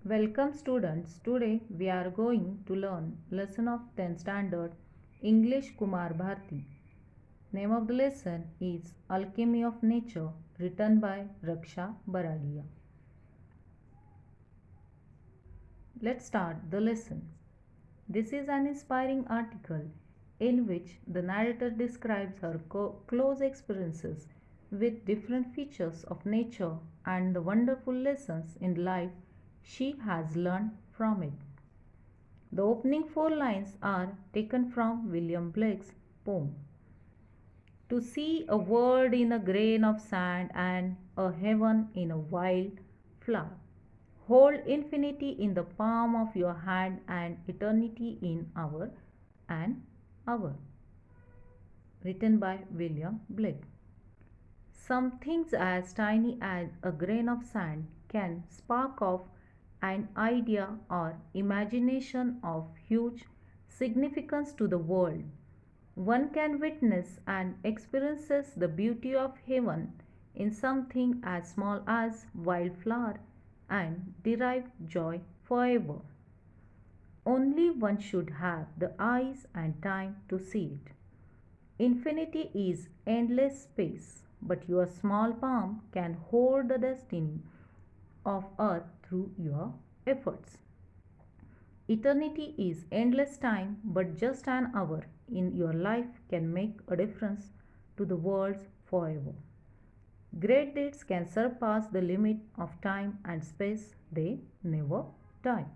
Welcome students. Today we are going to learn lesson of 10th standard English Kumar Bharti. Name of the lesson is Alchemy of Nature, written by Raksha Baragia. Let's start the lesson. This is an inspiring article in which the narrator describes her close experiences with different features of nature and the wonderful lessons in life she has learned from it. The opening four lines are taken from William Blake's poem. To see a world in a grain of sand and a heaven in a wild flower. Hold infinity in the palm of your hand and eternity in an hour. Written by William Blake. Some things as tiny as a grain of sand can spark off an idea or imagination of huge significance to the world. One can witness and experiences the beauty of heaven in something as small as wildflower and derive joy forever. Only one should have the eyes and time to see it. Infinity is endless space, but your small palm can hold the destiny of earth through your efforts. Eternity is endless time, but just an hour in your life can make a difference to the world forever. Great deeds can surpass the limit of time and space, they never die.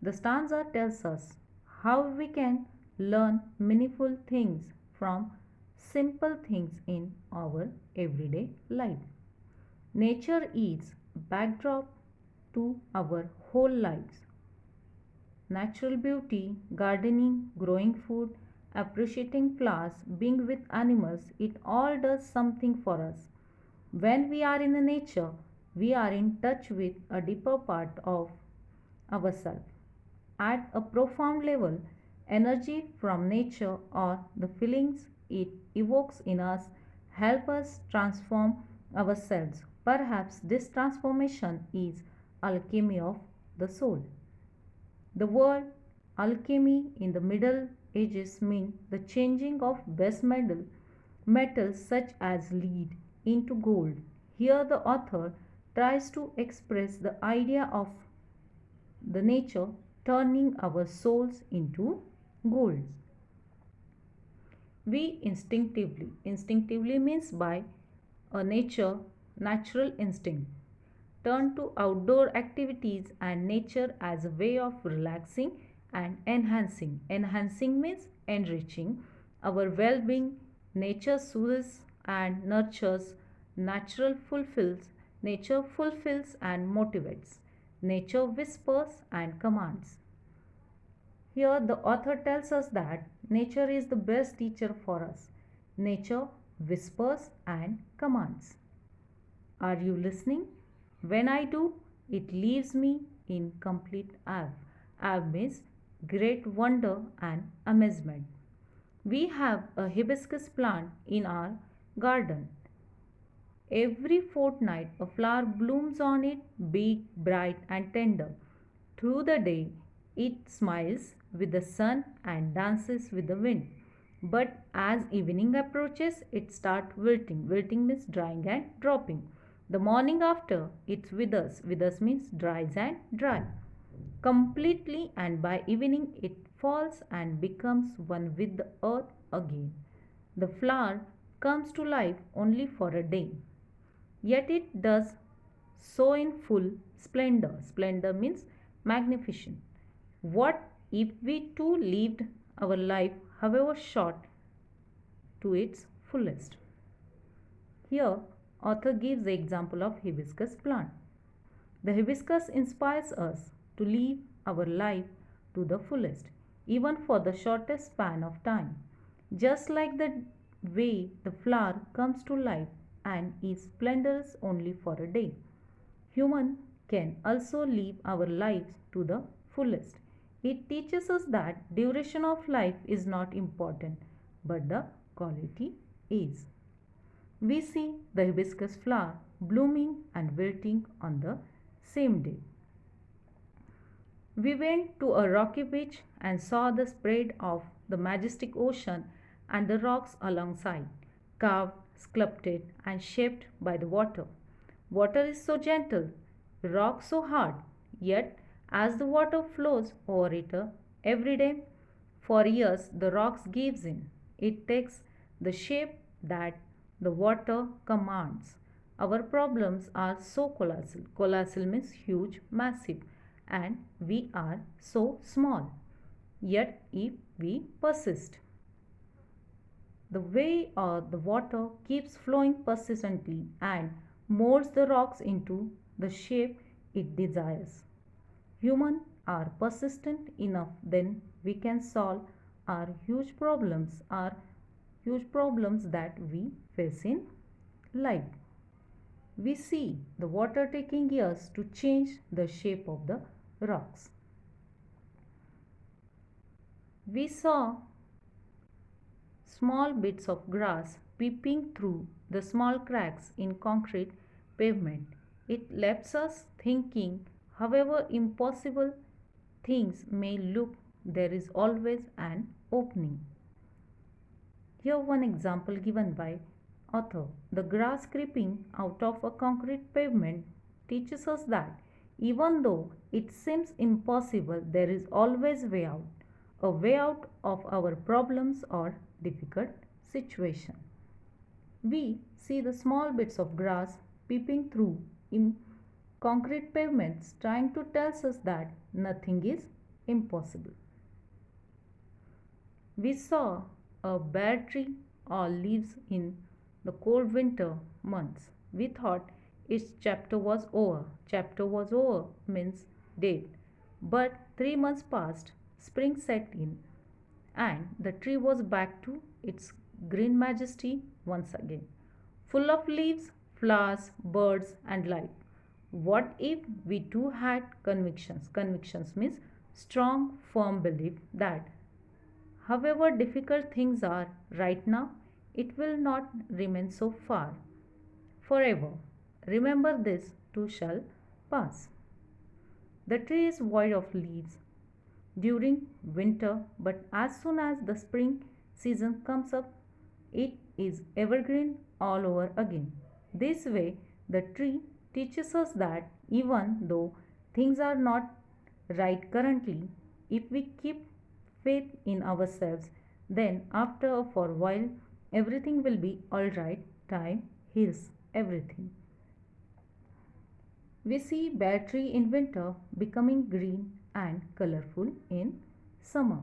The stanza tells us how we can learn meaningful things from simple things in our everyday life. Nature is backdrop to our whole lives. Natural beauty, gardening, growing food, appreciating flowers, being with animals, it all does something for us. When we are in the nature, we are in touch with a deeper part of ourselves. At a profound level, energy from nature or the feelings it evokes in us help us transform ourselves. Perhaps this transformation is alchemy of the soul. The word alchemy in the Middle Ages meant the changing of base metals such as lead into gold. Here the author tries to express the idea of the nature turning our souls into gold. We instinctively means by a natural instinct, turn to outdoor activities and nature as a way of relaxing and enhancing. Enhancing means enriching our well-being. Nature soothes and nurtures, nature fulfills and motivates. Nature whispers and commands. Here, the author tells us that nature is the best teacher for us. Nature whispers and commands. Are you listening? When I do, it leaves me in complete awe. Awe means great wonder and amazement. We have a hibiscus plant in our garden. Every fortnight, a flower blooms on it, big, bright, and tender. Through the day, it smiles with the sun and dances with the wind. But as evening approaches, it starts wilting. Wilting means drying and dropping. The morning after, it withers. Withers means dries and dry. Completely, and by evening, it falls and becomes one with the earth again. The flower comes to life only for a day. Yet it does so in full splendor. Splendor means magnificent. What if we too lived our life, however short, to its fullest? Here, author gives the example of hibiscus plant. The hibiscus inspires us to live our life to the fullest, even for the shortest span of time. Just like the way the flower comes to life and is splendorous only for a day. Human can also live our lives to the fullest. It teaches us that duration of life is not important, but the quality is. We see the hibiscus flower blooming and wilting on the same day. We went to a rocky beach and saw the spread of the majestic ocean and the rocks alongside, carved, sculpted, and shaped by the water. Water is so gentle, rock so hard, yet as the water flows over it every day, for years the rocks gives in. It takes the shape that the water commands. Our problems are so colossal. Colossal means huge, massive, and we are so small. Yet, if we persist, the way the water keeps flowing persistently and molds the rocks into the shape it desires. Humans are persistent enough, then we can solve our huge problems that we face in life. We see the water taking years to change the shape of the rocks. We saw small bits of grass peeping through the small cracks in concrete pavement. It left us thinking, however impossible things may look, there is always an opening. Here one example given by author. The grass creeping out of a concrete pavement teaches us that even though it seems impossible, there is always a way out of our problems or difficult situation. We see the small bits of grass peeping through in concrete pavements trying to tell us that nothing is impossible. We saw a bare tree or leaves in the cold winter months. We thought its chapter was over. Chapter was over means dead. But 3 months passed, spring set in, and the tree was back to its green majesty once again, full of leaves, flowers, birds, and life. What if we too had convictions? Convictions means strong, firm belief that however difficult things are right now, it will not remain so far forever. Remember this too shall pass. The tree is void of leaves during winter, but as soon as the spring season comes up, it is evergreen all over again. This way, the tree teaches us that even though things are not right currently, if we keep faith in ourselves, then after for a while, everything will be alright. Time heals everything. We see battery in winter becoming green and colorful in summer.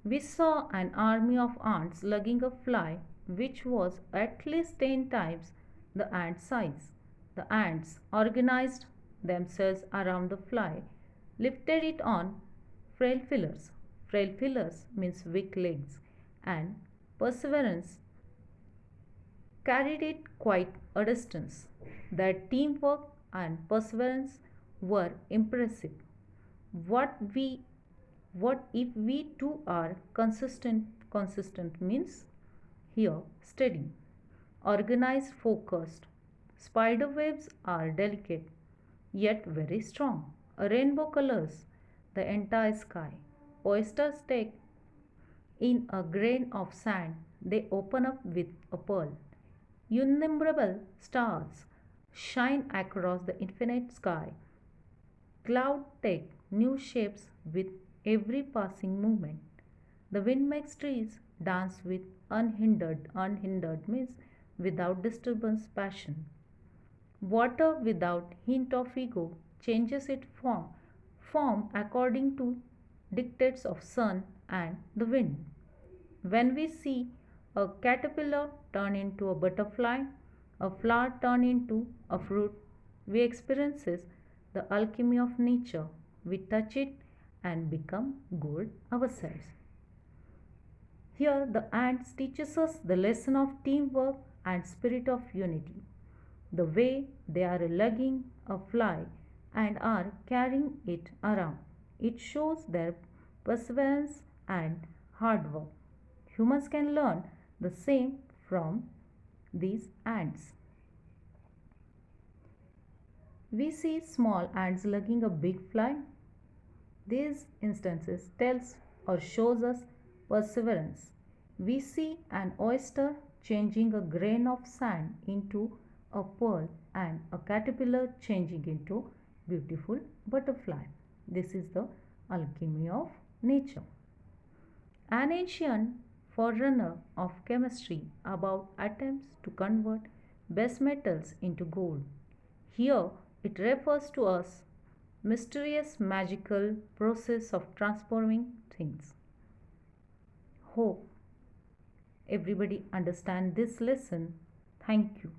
We saw an army of ants lugging a fly which was at least 10 times the ant size. The ants organized themselves around the fly, lifted it on frail fillers. Frail fillers means weak legs, and perseverance carried it quite a distance. Their teamwork and perseverance were impressive. What we what if we too are consistent means here steady, organized, focused. Spider webs are delicate yet very strong. A rainbow colors the entire sky. Oysters take in a grain of sand, they open up with a pearl. Innumerable stars shine across the infinite sky. Clouds take new shapes with every passing moment. The wind makes trees dance with unhindered. Unhindered means without disturbance, passion. Water without hint of ego changes its form according to dictates of sun and the wind. When we see a caterpillar turn into a butterfly, a flower turn into a fruit, we experiences the alchemy of nature. We touch it and become gold ourselves. Here the ants teaches us the lesson of teamwork and spirit of unity. The way they are lugging a fly and are carrying it around. It shows their perseverance and hard work. Humans can learn the same from these ants. We see small ants lugging a big fly. These instances tells or shows us perseverance. We see an oyster changing a grain of sand into a pearl and a caterpillar changing into beautiful butterfly. This is the alchemy of nature. An ancient forerunner of chemistry about attempts to convert base metals into gold. Here it refers to a mysterious magical process of transforming things. Hope everybody understand this lesson. Thank you.